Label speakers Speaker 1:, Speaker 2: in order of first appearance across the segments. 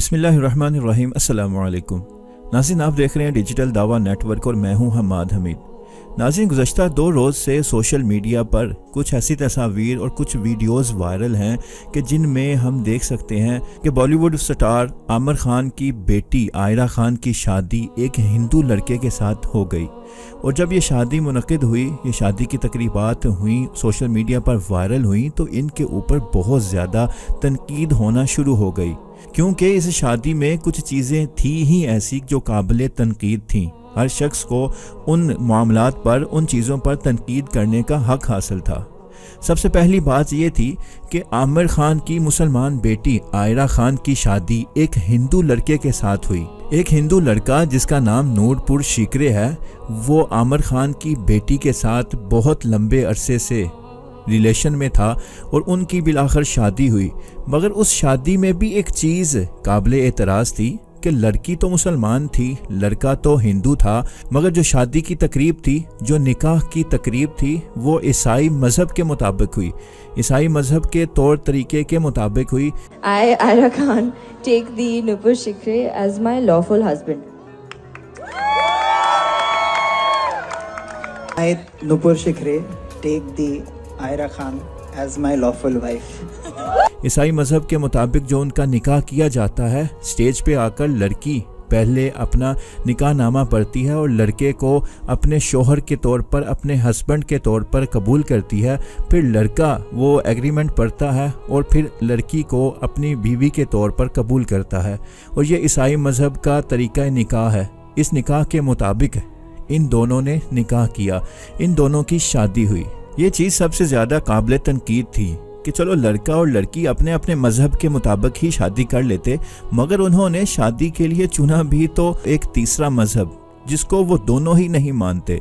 Speaker 1: बिस्मिल्लाहिर्रहमानिर्रहीम। अस्सलाम वालेकुम नाज़रीन, आप देख रहे हैं डिजिटल दावा नेटवर्क और मैं हूं हमाद हमीद। नाज़रीन, गुज़श्ता 2 रोज़ से सोशल मीडिया पर कुछ ऐसी तस्वीर और कुछ वीडियोस वायरल हैं कि जिनमें हम देख सकते हैं कि बॉलीवुड स्टार आमिर खान की बेटी आयरा खान की शादी एक हिंदू लड़के के साथ हो गई। और जब ये शादी मुनक़िद हुई, ये शादी की तकरीबात हुई, सोशल मीडिया पर वायरल हुई, तो इनके ऊपर बहुत ज़्यादा तनकीद होना शुरू हो गई, क्योंकि इस शादी में कुछ चीज़ें थी ही ऐसी जो काबिल तनकीद थीं। हर शख्स को उन मामलात पर, उन चीज़ों पर तनकीद करने का हक हासिल था। सबसे पहली बात ये थी कि आमिर खान की मुसलमान बेटी आयरा खान की शादी एक हिंदू लड़के के साथ हुई। एक हिंदू लड़का जिसका नाम नूरपुर शिकरे है, वो आमिर खान की बेटी के साथ बहुत लंबे अरसे से रिलेशन में था और उनकी बिलाखिर शादी हुई। मगर उस शादी में भी एक चीज़ काबिल एतराज़ थी कि लड़की तो मुसलमान थी, लड़का तो हिंदू था, मगर जो शादी की तकरीब थी, जो निकाह की तकरीब थी, वो ईसाई मज़हब के मुताबिक हुई, ईसाई मज़हब के तौर तरीके के मुताबिक हुई।
Speaker 2: I, Ira Khan, take the Nupur Shikre as my lawful husband.
Speaker 3: I, Nupur Shikre, take the Ira Khan as my lawful wife.
Speaker 1: ईसाई मज़हब के मुताबिक जो उनका निकाह किया जाता है, स्टेज पे आकर लड़की पहले अपना निकाह नामा पढ़ती है और लड़के को अपने शोहर के तौर पर, अपने हस्बैंड के तौर पर कबूल करती है। फिर लड़का वो एग्रीमेंट पढ़ता है और फिर लड़की को अपनी बीवी के तौर पर कबूल करता है। और ये ईसाई मज़हब का तरीक़ा निकाह है। इस निकाह के मुताबिक इन दोनों ने निकाह किया, इन दोनों की शादी हुई। ये चीज़ सबसे ज़्यादा काबिल तनकीद थी कि चलो लड़का और लड़की अपने अपने मज़हब के मुताबिक ही शादी कर लेते, मगर उन्होंने शादी के लिए चुना भी तो एक तीसरा मज़हब जिसको वो दोनों ही नहीं मानते।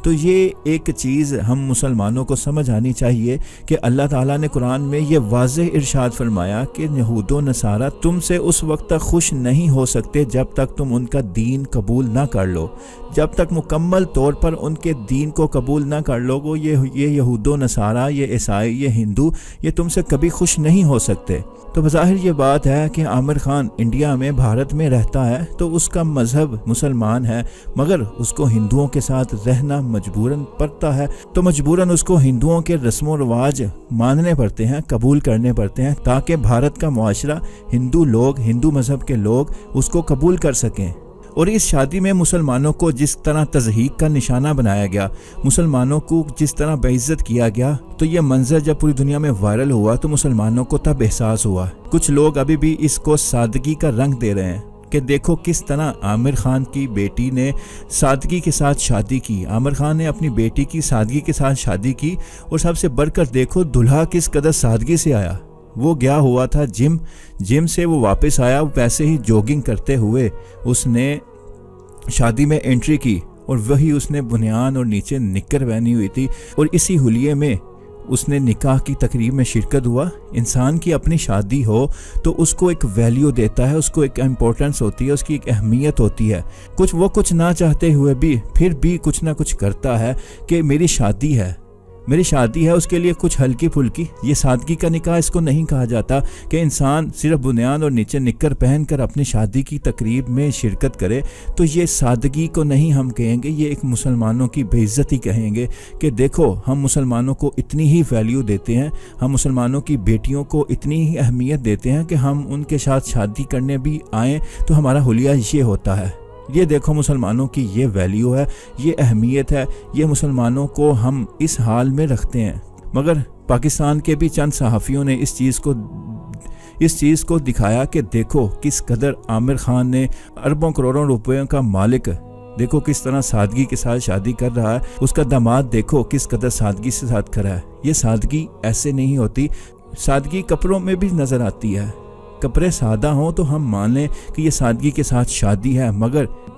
Speaker 1: तो ये एक चीज़ हम मुसलमानों को समझ आनी चाहिए कि अल्लाह ताला ने कुरान में ये वाज़ेह इरशाद फरमाया कि यहूदो नसारा तुमसे उस वक्त तक खुश नहीं हो सकते जब तक तुम उनका दीन कबूल ना कर लो। जब तक मुकम्मल तौर पर उनके दीन को कबूल ना कर लो, ये यहूदो नसारा, ये ईसाई, ये हिंदू, ये तुमसे कभी खुश नहीं हो सकते। तो बज़ाहिर ये बात है कि आमिर खान इंडिया में, भारत में रहता है, तो उसका मज़हब मुसलमान है, मगर उसको हिंदुओं के साथ रहना मजबूरन पड़ता है। तो मजबूरन उसको हिंदुओं के रस्म रिवाज मानने पड़ते हैं, कबूल करने पड़ते हैं, ताकि भारत का मुआशरा, हिंदू लोग, हिंदू मज़हब के लोग उसको कबूल कर सकें। और इस शादी में मुसलमानों को जिस तरह तज़हीक का निशाना बनाया गया, मुसलमानों को जिस तरह बेइज्जत किया गया, तो ये मंजर जब पूरी दुनिया में वायरल हुआ तो मुसलमानों को तब एहसास हुआ। कुछ लोग अभी भी इसको सादगी का रंग दे रहे हैं कि देखो किस तरह आमिर खान की बेटी ने सादगी के साथ शादी की, आमिर खान ने अपनी बेटी की सादगी के साथ शादी की। और सबसे बढ़कर देखो दुल्हा किस कदर सादगी से आया। वो गया हुआ था जिम से वो वापस आया, वैसे ही जॉगिंग करते हुए उसने शादी में एंट्री की और वही उसने बुनियान और नीचे निक्कर पहनी हुई थी और इसी हुलिये में उसने निकाह की तकरीब में शिरकत हुआ। इंसान की अपनी शादी हो तो उसको एक वैल्यू देता है, उसको एक इम्पोर्टेंस होती है, उसकी एक अहमियत होती है। वो कुछ ना चाहते हुए भी फिर भी कुछ ना कुछ करता है कि मेरी शादी है, मेरी शादी है, उसके लिए कुछ हल्की फुल्की, ये सादगी का निकाह इसको नहीं कहा जाता कि इंसान सिर्फ बुनियान और नीचे निक्कर पहनकर अपनी शादी की तकरीब में शिरकत करे। तो ये सादगी को नहीं हम कहेंगे, ये एक मुसलमानों की बेइज्जती कहेंगे कि देखो हम मुसलमानों को इतनी ही वैल्यू देते हैं, हम मुसलमानों की बेटियों को इतनी ही अहमियत देते हैं कि हम उनके साथ शादी करने भी आएँ तो हमारा हुलिया ये होता है। ये देखो मुसलमानों की ये वैल्यू है, ये अहमियत है, ये मुसलमानों को हम इस हाल में रखते हैं। मगर पाकिस्तान के भी चंद सहाफ़ियों ने इस चीज़ को दिखाया कि देखो किस कदर आमिर खान ने अरबों करोड़ों रुपयों का मालिक, देखो किस तरह सादगी के साथ शादी कर रहा है। उसका दामाद देखो किस कदर सादगी से साथ कर रहा है। ये सादगी ऐसे नहीं होती, सादगी कपड़ों में भी नज़र आती है। कपड़े सादा हों तो हम मान लें कि ये सादगी के साथ शादी है,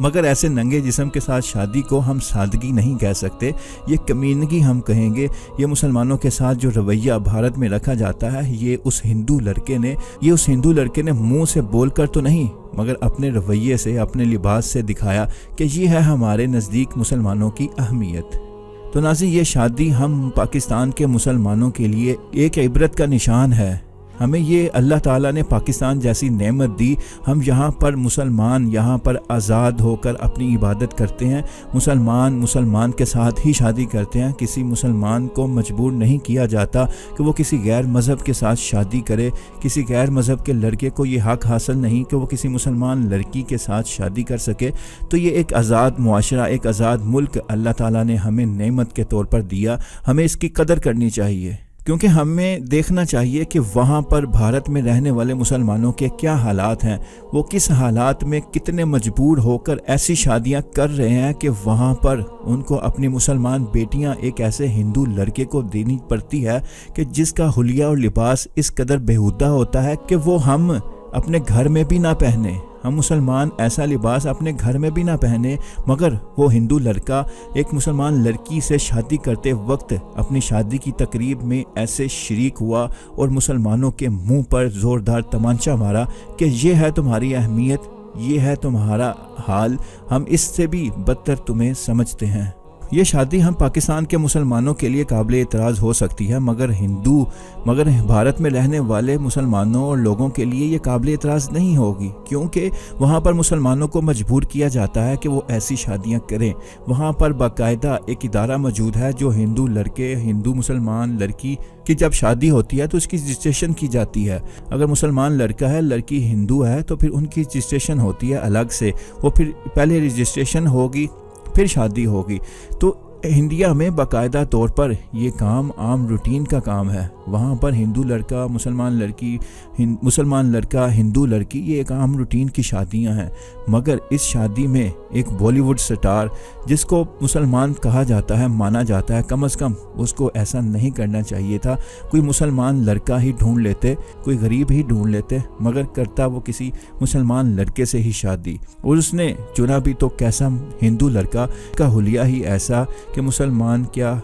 Speaker 1: मगर ऐसे नंगे जिस्म के साथ शादी को हम सादगी नहीं कह सकते, ये कमीनगी हम कहेंगे। ये मुसलमानों के साथ जो रवैया भारत में रखा जाता है, ये उस हिंदू लड़के ने मुंह से बोलकर तो नहीं, मगर अपने रवैये से, अपने लिबास से दिखाया कि ये है हमारे नज़दीक मुसलमानों की अहमियत। तो तो नाज़रीन, ये शादी हम पाकिस्तान के मुसलमानों के लिए एक इबरत का निशान है ہمیں یہ اللہ تعالیٰ نے پاکستان جیسی نعمت دی، ہم یہاں پر مسلمان یہاں پر آزاد ہو کر اپنی عبادت کرتے ہیں، مسلمان کے ساتھ ہی شادی کرتے ہیں، کسی مسلمان کو مجبور نہیں کیا جاتا کہ وہ کسی غیر مذہب کے ساتھ شادی کرے، کسی غیر مذہب کے لڑکے کو یہ حق حاصل نہیں کہ وہ کسی مسلمان لڑکی کے ساتھ شادی کر سکے۔ تو یہ ایک آزاد معاشرہ، ایک آزاد ملک اللہ تعالیٰ نے ہمیں نعمت کے طور پر دیا، ہمیں اس کی قدر کرنی چاہیے، کیونکہ ہمیں دیکھنا چاہیے کہ وہاں پر بھارت میں رہنے والے مسلمانوں کے کیا حالات ہیں، وہ کس حالات میں کتنے مجبور ہو کر ایسی شادیاں کر رہے ہیں کہ وہاں پر ان کو اپنی مسلمان بیٹیاں ایک ایسے ہندو لڑکے کو دینی پڑتی ہے کہ جس کا حلیہ اور لباس اس قدر بیہودہ ہوتا ہے کہ وہ ہم اپنے گھر میں بھی نہ پہنے، ہم مسلمان ایسا لباس اپنے گھر میں بھی نہ پہنے، مگر وہ ہندو لڑکا ایک مسلمان لڑکی سے شادی کرتے وقت اپنی شادی کی تقریب میں ایسے شریک ہوا اور مسلمانوں کے منہ پر زوردار تمانچہ مارا کہ یہ ہے تمہاری اہمیت، یہ ہے تمہارا حال، ہم اس سے بھی بدتر تمہیں سمجھتے ہیں۔ یہ شادی ہم پاکستان کے مسلمانوں کے لیے قابل اعتراض ہو سکتی ہے، مگر بھارت میں رہنے والے مسلمانوں اور لوگوں کے لیے یہ قابل اعتراض نہیں ہوگی، کیونکہ وہاں پر مسلمانوں کو مجبور کیا جاتا ہے کہ وہ ایسی شادیاں کریں۔ وہاں پر باقاعدہ ایک ادارہ موجود ہے جو ہندو لڑکے، ہندو مسلمان لڑکی کی جب شادی ہوتی ہے تو اس کی رجسٹریشن کی جاتی ہے۔ اگر مسلمان لڑکا ہے، لڑکی ہندو ہے، تو پھر ان کی رجسٹریشن ہوتی ہے الگ سے، وہ پھر پہلے رجسٹریشن ہوگی پھر شادی ہوگی۔ تو انڈیا میں باقاعدہ طور پر یہ کام عام روٹین کا کام ہے، وہاں پر ہندو لڑکا مسلمان لڑکی، مسلمان لڑکا ہندو لڑکی، یہ ایک عام روٹین کی شادیاں ہیں۔ مگر اس شادی میں ایک بالی ووڈ سٹار جس کو مسلمان کہا جاتا ہے، مانا جاتا ہے، کم از کم اس کو ایسا نہیں کرنا چاہیے تھا، کوئی مسلمان لڑکا ہی ڈھونڈ لیتے، کوئی غریب ہی ڈھونڈ لیتے، مگر کرتا وہ کسی مسلمان لڑکے سے ہی شادی، اور اس نے چنا بھی تو کیسا ہندو لڑکا کا حلیہ ہی ایسا کہ مسلمان کیا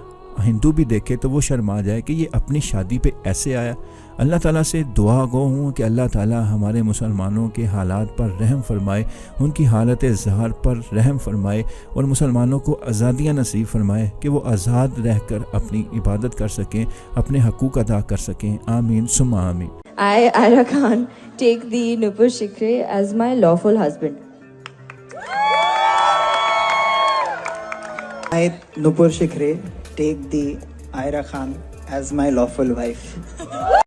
Speaker 1: ہندو بھی دیکھے تو وہ شرما جائے کہ یہ اپنی شادی پہ ایسے آیا۔ اللہ تعالیٰ سے دعا گو ہوں کہ اللہ تعالیٰ ہمارے مسلمانوں کے حالات پر رحم فرمائے، ان کی حالت ظاہر پر رحم فرمائے، اور مسلمانوں کو آزادیاں نصیب فرمائے کہ وہ آزاد رہ کر اپنی عبادت کر سکیں، اپنے حقوق ادا کر سکیں۔ آمین ثم آمین۔
Speaker 2: I, Ira Khan, take the Nupur Shikre as my lawful husband.
Speaker 3: I, Nupur Shikre, take the Ira Khan as my lawful wife.